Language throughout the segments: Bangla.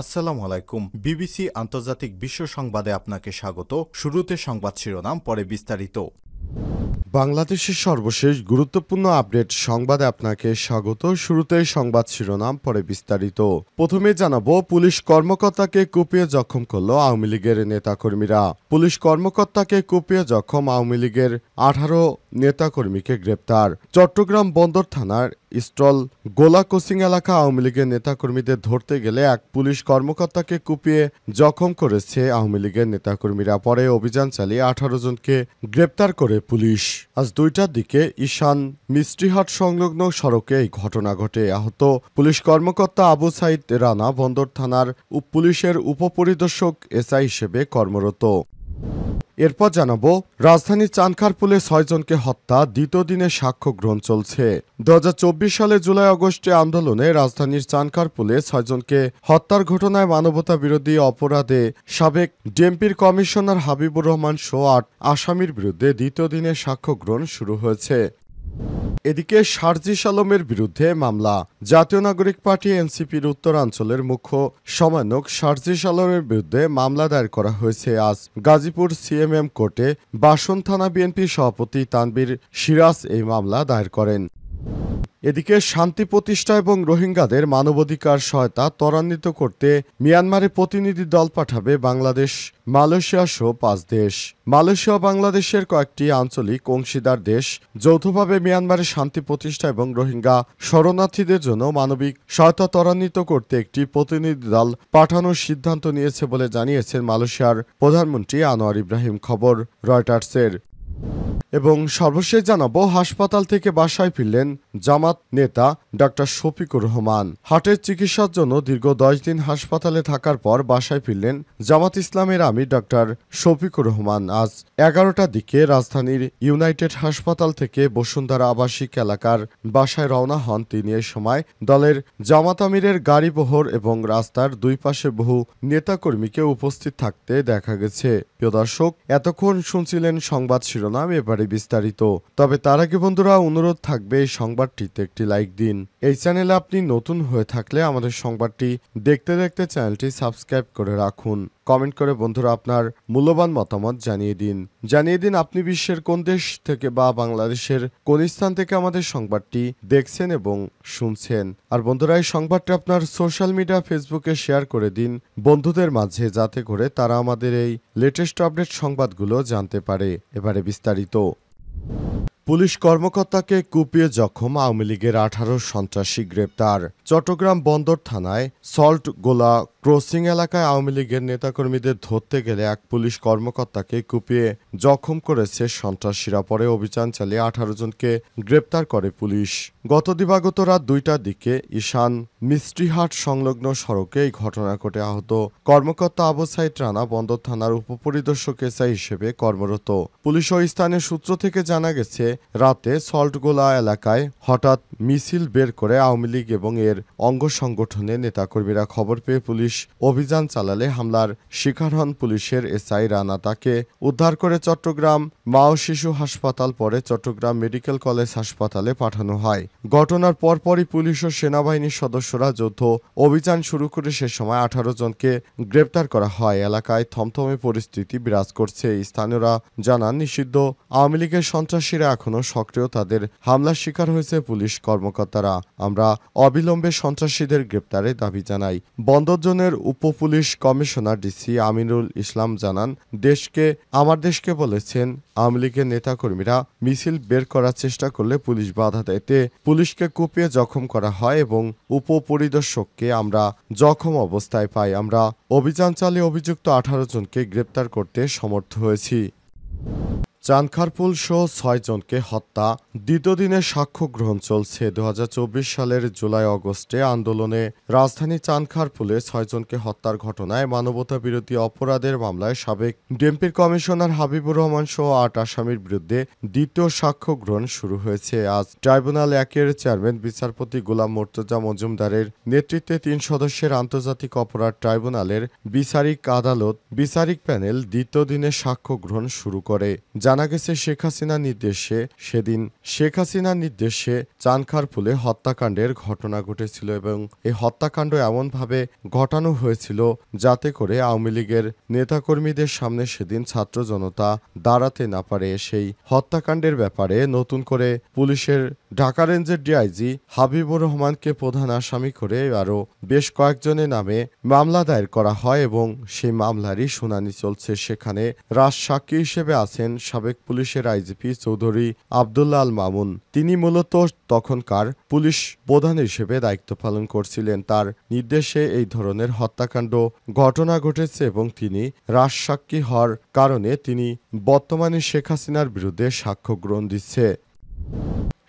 আসসালামু আলাইকুম। বিবিসি আন্তর্জাতিক বিশ্ব সংবাদে আপনাকে স্বাগত। শুরুতে সংবাদ শিরোনাম, পরে বিস্তারিত। বাংলাদেশের সর্বশেষ গুরুত্বপূর্ণ আপডেট সংবাদে আপনাকে স্বাগত। শুরুতেই সংবাদ শিরোনাম, পরে বিস্তারিত। প্রথমে জানাবো, পুলিশ কর্মকর্তাকে কুপিয়ে জখম করল আওয়ামী লীগের নেতাকর্মীরা। পুলিশ কর্মকর্তাকে কুপিয়ে জখম আওয়ামী লীগের 18 নেতাকর্মীকে গ্রেপ্তার। চট্টগ্রাম বন্দর থানার স্টল গোলা কোচিং এলাকা আওয়ামী লীগের নেতাকর্মীদের ধরতে গেলে এক পুলিশ কর্মকর্তাকে কুপিয়ে জখম করেছে আওয়ামী লীগের নেতাকর্মীরা। পরে অভিযান চালিয়ে 18 জনকে গ্রেপ্তার করে পুলিশ। আজ 2টার দিকে ঈশান মিষ্টিহাট সংলগ্ন সড়কে এই ঘটনা ঘটে। আহত পুলিশ কর্মকর্তা আবু সাইদ রানা বন্দর থানার পুলিশের উপপরিদর্শক এসআই হিসেবে কর্মরত। এরপর জানাবো, রাজধানীর চানখারপুলে 6 জনকে হত্যা, দ্বিতীয় দিনে সাক্ষ্য গ্রহণ চলছে। 2024 সালে জুলাই আগস্টে আন্দোলনে রাজধানীর চানখারপুলে 6 জনকে হত্যার ঘটনায় মানবতা বিরোধী অপরাধে সাবেক ডিএমপির কমিশনার হাবিবুর রহমান সহ 8 আসামির বিরুদ্ধে দ্বিতীয় দিনে সাক্ষ্য গ্রহণ শুরু হয়েছে। এদিকে শারজিস আলমের বিরুদ্ধে মামলা। জাতীয় নাগরিক পার্টি এনসিপির উত্তরাঞ্চলের মুখ্য সমন্বয়ক শারজিস আলমের বিরুদ্ধে মামলা দায়ের করা হয়েছে। আজ গাজীপুর সিএমএম কোর্টে বাসন থানা বিএনপি সভাপতি তানভীর সিরাজ এই মামলা দায়ের করেন। এদিকে শান্তি প্রতিষ্ঠা এবং রোহিঙ্গাদের মানবাধিকার সহায়তা ত্বরান্বিত করতে মিয়ানমারে প্রতিনিধি দল পাঠাবে বাংলাদেশ, মালয়েশিয়া সহ 5 দেশ। মালয়েশিয়া বাংলাদেশের কয়েকটি আঞ্চলিক অংশীদার দেশ যৌথভাবে মিয়ানমারে শান্তি প্রতিষ্ঠা এবং রোহিঙ্গা শরণার্থীদের জন্য মানবিক সহায়তা ত্বরান্বিত করতে একটি প্রতিনিধি দল পাঠানোর সিদ্ধান্ত নিয়েছে বলে জানিয়েছেন মালয়েশিয়ার প্রধানমন্ত্রী আনোয়ার ইব্রাহিম। খবর রয়টার্সের। এবং সর্বশেষ জানাবো, হাসপাতাল থেকে বাসায় ফিরলেন জামাত নেতা ডক্টর শফিকুর রহমান। হার্টের চিকিৎসার জন্য দীর্ঘ 10 দিন হাসপাতালে থাকার পর বাসায় ফিরলেন জামাত ইসলামের আমির ডক্টর শফিকুর রহমান। আজ 11টার দিকে রাজধানীর ইউনাইটেড হাসপাতাল থেকে বসুন্ধরা আবাসিক এলাকার বাসায় রওনা হন তিনি। এই সময় দলের জামাত আমিরের গাড়ি বহর এবং রাস্তার দুই পাশে বহু নেতাকর্মীকে উপস্থিত থাকতে দেখা গেছে। প্রিয় দর্শক, এতক্ষণ শুনছিলেন সংবাদ শিরোনাম, এবারে বিস্তারিত। তবে তার আগে বন্ধুরা, অনুরোধ থাকবে এই সংবাদটিতে একটি লাইক দিন। এই চ্যানেলে আপনি নতুন হয়ে থাকলে আমাদের সংবাদটি দেখতে দেখতে চ্যানেলটি সাবস্ক্রাইব করে রাখুন। কমেন্ট করে বন্ধুরা আপনার মূল্যবান মতামত জানিয়ে দিন আপনি বিশ্বের কোন দেশ থেকে বা বাংলাদেশের কোন স্থান থেকে আমাদের সংবাদটি দেখছেন এবং শুনছেন। আর বন্ধুরা, এই সংবাদটি আপনার সোশ্যাল মিডিয়া ফেসবুকে শেয়ার করে দিন বন্ধুদের মাঝে, যাতে করে তারা আমাদের এই লেটেস্ট আপডেট সংবাদগুলো জানতে পারে। এবারে বিস্তারিত। পুলিশ কর্মকর্তাকে কুপিয়ে জখম আওয়ামী লীগের 18 সন্ত্রাসী গ্রেপ্তার। চট্টগ্রাম বন্দর থানায় সল্ট গোলা ক্রসিং এলাকায় আওয়ামী লীগের নেতাকর্মীদের ধরতে গেলে এক পুলিশ কর্মকর্তাকে কুপিয়ে জখম করেছে সন্ত্রাসীরা। পরে অভিযান চালিয়ে 18 জনকে গ্রেপ্তার করে পুলিশ। গত দিবাগত রাত 2টার দিকে ঈশান মিষ্টিহাট সংলগ্ন সড়কে এই ঘটনা ঘটে। আহত কর্মকর্তা আবু সাইদ রানা বন্দর থানার উপপরিদর্শক এসআই হিসেবে কর্মরত। পুলিশ ও স্থানীয় সূত্র থেকে জানা গেছে, রাতে সল্টগোলা এলাকায় হঠাৎ মিছিল বের করে আওয়ামী লীগ এবং এর অঙ্গ সংগঠনের নেতাকর্মীরা। খবর পেয়ে পুলিশ অভিযান চালালে হামলার শিকার হন পুলিশের এসআই রানা। তাকে উদ্ধার করে চট্টগ্রাম মা ও শিশু হাসপাতাল, পরে চট্টগ্রাম মেডিকেল কলেজ হাসপাতালে পাঠানো হয়। ঘটনার পরপরই পুলিশ ও সেনাবাহিনীর সদস্যরা যৌথ অভিযান শুরু করে সে সময় 18 জনকে গ্রেপ্তার করা হয়। এলাকায় থমথমে পরিস্থিতি বিরাজ করছে। স্থানীয়রা জানান, নিষিদ্ধ আওয়ামী লীগের সন্ত্রাসীরা এখনও সক্রিয়, তাদের হামলার শিকার হয়েছে পুলিশ কর্মকর্তারা। আমরা অবিলম্বে সন্ত্রাসীদের গ্রেপ্তারে দাবি জানাই। বন্দর জোনের উপপুলিশ কমিশনার ডিসি আমিনুল ইসলাম জানান, আমার দেশকে বলেছেন, আওয়ামী লীগের নেতাকর্মীরা মিছিল বের করার চেষ্টা করলে পুলিশ বাধা দেয়। পুলিশকে কুপিয়ে জখম করা হয় এবং উপপরিদর্শককে আমরা জখম অবস্থায় পাই। আমরা অভিযান চালিয়ে অভিযুক্ত 18 জনকে গ্রেপ্তার করতে সমর্থ হয়েছি। চানখারপুল সহ 6 জনকে হত্যা, দ্বিতীয় দিনে সাক্ষ্য গ্রহণ চলছে। 2024 সালের জুলাই আগস্টে আন্দোলনে রাজধানী চানখারপুলে 6 জনকে হত্যার ঘটনায় মানবতা বিরোধী অপরাধের মামলায় সাবেক ডিএমপির কমিশনার হাবিবুর রহমান সহ 8 আসামির বিরুদ্ধে দ্বিতীয় সাক্ষ্য গ্রহণ শুরু হয়েছে। আজ ট্রাইব্যুনাল 1-এর চেয়ারম্যান বিচারপতি গোলাম মোর্তজা মজুমদারের নেতৃত্বে 3 সদস্যের আন্তর্জাতিক অপরাধ ট্রাইব্যুনালের বিচারিক আদালত বিচারিক প্যানেল দ্বিতীয় দিনে সাক্ষ্য গ্রহণ শুরু করে। জানা জানা গেছে শেখ হাসিনার নির্দেশে চানখারপুলে হত্যাকাণ্ডের ঘটনা ঘটেছিল এবং এই হত্যাকাণ্ড এমনভাবে ঘটানো হয়েছিল যাতে করে আওয়ামী লীগের নেতাকর্মীদের সামনে সেদিন ছাত্র জনতা দাঁড়াতে না পারে। সেই হত্যাকাণ্ডের ব্যাপারে নতুন করে পুলিশের ঢাকা রেঞ্জের ডিআইজি হাবিবুর রহমানকে প্রধান আসামি করে আরও বেশ কয়েকজনের নামে মামলা দায়ের করা হয় এবং সেই মামলারই শুনানি চলছে। সেখানে রাজসাক্ষী হিসেবে আছেন সাবেক পুলিশের আইজিপি চৌধুরী আব্দুল্লাহ আল মামুন। তিনি মূলত তখনকার পুলিশ প্রধান হিসেবে দায়িত্ব পালন করছিলেন। তার নির্দেশে এই ধরনের হত্যাকাণ্ড ঘটনা ঘটেছে এবং তিনি রাজসাক্ষী হওয়ার কারণে তিনি বর্তমানে শেখ হাসিনার বিরুদ্ধে সাক্ষ্য গ্রহণ দিচ্ছে।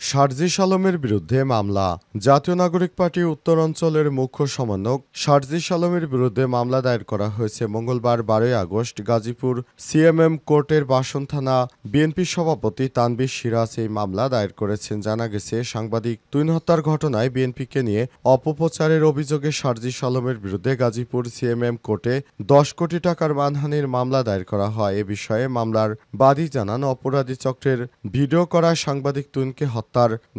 শারজিস আলমের বিরুদ্ধে মামলা। জাতীয় নাগরিক পার্টি উত্তরাঞ্চলের মুখ্য সমন্বয়ক শারজিস আলমের বিরুদ্ধে মামলা দায়ের করা হয়েছে। মঙ্গলবার 12 আগস্ট গাজীপুর সিএমএম কোর্টের বাসন থানা বিএনপি সভাপতি তানভীর সিরাজ এই মামলা দায়ের করেছেন। জানা গেছে, সাংবাদিক তুহিন হত্যার ঘটনায় বিএনপিকে নিয়ে অপপ্রচারের অভিযোগে শারজিস আলমের বিরুদ্ধে গাজীপুর সিএমএম কোর্টে 10 কোটি টাকার মানহানির মামলা দায়ের করা হয়। এ বিষয়ে মামলার বাদী জানান, অপরাধী চক্রের ভিডিও করা সাংবাদিক তুহিনকে হত্যার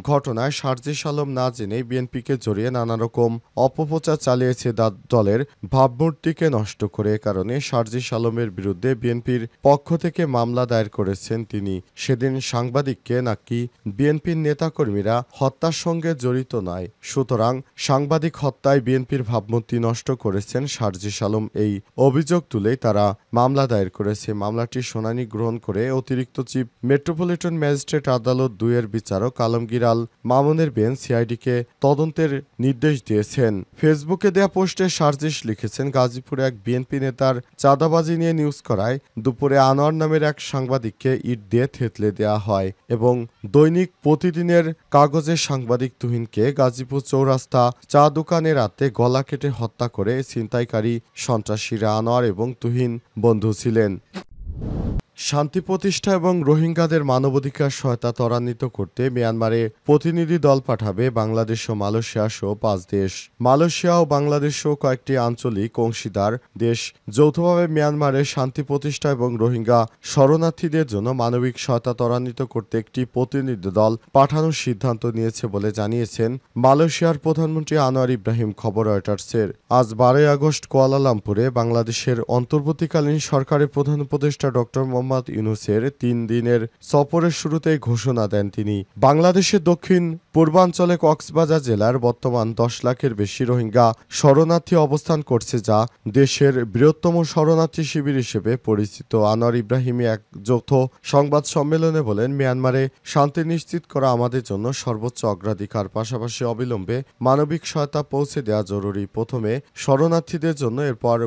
ঘটনায় শারজিস আলম না জেনে বিএনপিকে জড়িয়ে নানা রকম অপপ্রচার চালিয়েছে দলের ভাবমূর্তিকে নষ্ট করে। কারণে শারজিস আলমের বিরুদ্ধে বিএনপির পক্ষ থেকে মামলা দায়ের করেছেন তিনি। সেদিন সাংবাদিককে নাকি বিএনপির নেতাকর্মীরা হত্যার সঙ্গে জড়িত নয়, সুতরাং সাংবাদিক হত্যায় বিএনপির ভাবমূর্তি নষ্ট করেছেন শারজিস আলম। এই অভিযোগ তুলেই তারা মামলা দায়ের করেছে। মামলাটির শুনানি গ্রহণ করে অতিরিক্ত চিফ মেট্রোপলিটন ম্যাজিস্ট্রেট আদালত 2 এর বিচারক আলমগীর আল মামুনের বেঞ্চ সিআইডিকে তদন্তের নির্দেশ দিয়েছেন। ফেসবুকে দেয়া পোস্টে শারজিস লিখেছেন, গাজীপুরে এক বিএনপি নেতার চাঁদাবাজি নিয়ে নিউজ করায় দুপুরে আনোয়ার নামের এক সাংবাদিককে ইট দিয়ে থেতলে দেওয়া হয় এবং দৈনিক প্রতিদিনের কাগজের সাংবাদিক তুহিনকে গাজীপুর চৌরাস্তা চা দোকানে রাতে গলা কেটে হত্যা করে ছিনতাইকারী সন্ত্রাসীরা আনোয়ার এবং তুহিন বন্ধু ছিলেন। শান্তি প্রতিষ্ঠা এবং রোহিঙ্গাদের মানবাধিকার সহায়তা ত্বরান্বিত করতে মিয়ানমারে প্রতিনিধি দল পাঠাবে বাংলাদেশ ও মালয়েশিয়া সহ 5 দেশ। মালয়েশিয়া ও বাংলাদেশ সহ কয়েকটি আঞ্চলিক অংশীদার দেশ যৌথভাবে মিয়ানমারে শান্তি প্রতিষ্ঠা এবং রোহিঙ্গা শরণার্থীদের জন্য মানবিক সহায়তা ত্বরান্বিত করতে একটি প্রতিনিধি দল পাঠানোর সিদ্ধান্ত নিয়েছে বলে জানিয়েছেন মালয়েশিয়ার প্রধানমন্ত্রী আনোয়ার ইব্রাহিম। খবর রয়টার্সের। আজ 12 আগস্ট কুয়ালালামপুরে বাংলাদেশের অন্তর্বর্তীকালীন সরকারের প্রধান উপদেষ্টা ডক্টর মোহাম্মদ ইউনূসের 3 দিনের সফরের শুরুতেই ঘোষণা দেন তিনি। বাংলাদেশের দক্ষিণ পূর্বাঞ্চলে কক্সবাজার জেলার বর্তমান 10 লাখের বেশি রোহিঙ্গা শরণার্থী অবস্থান করছে, যা দেশের বৃহত্তম শরণার্থী শিবির হিসেবে পরিচিত। আনোয়ার ইব্রাহিমি এক যৌথ সংবাদ সম্মেলনে বলেন, মিয়ানমারে শান্তি নিশ্চিত করা আমাদের জন্য সর্বোচ্চ অগ্রাধিকার, পাশাপাশি অবিলম্বে মানবিক সহায়তা পৌঁছে দেওয়া জরুরি। প্রথমে শরণার্থীদের জন্য, এরপর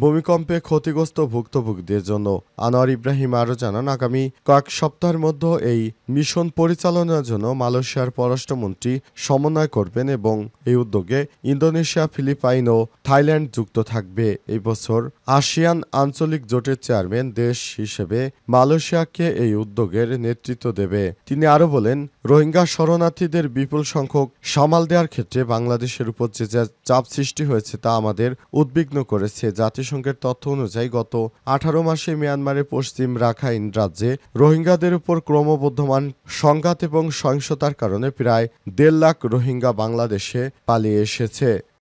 ভূমিকম্পে ক্ষতিগ্রস্ত ভুক্তভোগীদের জন্য। আনোয়ার ইব্রাহিম আরও জানান, আগামী কয়েক সপ্তাহের মধ্যে এই মিশন পরিচালনার জন্য মালয়েশিয়ার পররাষ্ট্রমন্ত্রী সমন্বয় করবেন এবং এই উদ্যোগে ইন্দোনেশিয়া, ফিলিপাইন ও থাইল্যান্ড যুক্ত থাকবে। এই বছর আসিয়ান আঞ্চলিক জোটের চেয়ারম্যান দেশ হিসেবে মালয়েশিয়াকে এই উদ্যোগের নেতৃত্ব দেবে। তিনি আরও বলেন, রোহিঙ্গা শরণার্থীদের বিপুল সংখ্যক সামাল দেওয়ার ক্ষেত্রে বাংলাদেশের উপর যে চাপ সৃষ্টি হয়েছে তা আমাদের উদ্বিগ্ন করেছে। জাতিসংঘের তথ্য অনুযায়ী গত 18 মাসে মিয়ানমারের পশ্চিম রাখাইন রাজ্যে রোহিঙ্গাদের উপর ক্রমবর্ধমান সংঘাত এবং সহিংসতার কারণে প্রায় 1.5 লাখ রোহিঙ্গা বাংলাদেশে পালিয়ে এসেছে।